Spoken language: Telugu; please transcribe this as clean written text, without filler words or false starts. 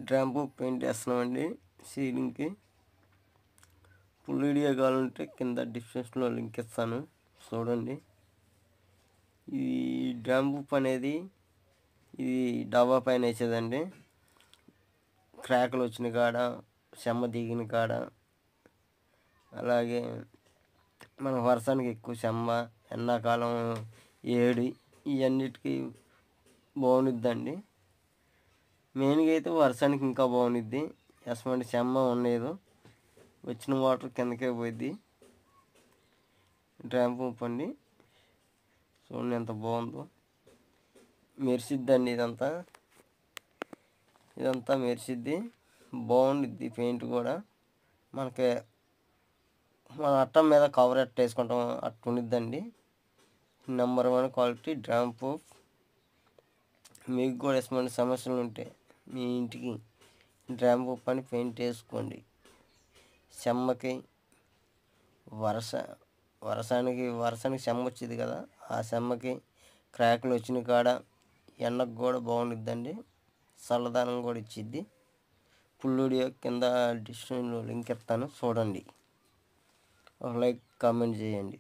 డ్రాంపు పెయింట్ వేస్తున్నామండి సీలింగ్కి. ఫుల్ వీడియో కావాలంటే కింద డిస్క్రిప్షన్లో లింక్ ఇస్తాను, చూడండి. ఈ డ్రాంపు అనేది ఇది డాబా పైన వేసేదండి. క్రాకులు వచ్చిన కాడ, చెమ్మ దిగిన కాడ, అలాగే మన వర్షానికి ఎక్కువ చెమ్మ, ఎండాకాలం ఏడి, ఇవన్నిటికీ బాగుండిద్దండి. మెయిన్గా అయితే వర్షానికి ఇంకా బాగుండిద్ది. ఎటువంటి చెమ్మ ఉండదు, వచ్చిన వాటర్ కిందకే పోయిద్ది. డ్రామ్ పంప్ అండి, చూడండి ఎంత బాగుందో. మెరిసిద్దండి, ఇదంతా మెరిసిద్ది, బాగుండిద్ది. పెయింట్ కూడా మనకి మన అట్టం మీద కవర్ ఎట్ట వేసుకుంటాం అట్టు ఉండిద్దండి. Number 1 quality drum pump. మీకు కూడా ఎటువంటి సమస్యలు ఉంటే మీ ఇంటికి డ్రామ్ పంప్ అని పెయింట్ వేసుకోండి. చెమ్మకి వర్షానికి చెమ్మ వచ్చింది కదా, ఆ చెమ్మకి క్రాకులు వచ్చిన కాడ ఎండకు కూడా బాగుండిద్దండి. చల్లదనం కూడా ఇచ్చిద్ది. ఫుల్ వీడియో కింద డిస్క్రిప్షన్లో లింక్ ఇస్తాను, చూడండి. ఒక లైక్ కామెంట్ చేయండి.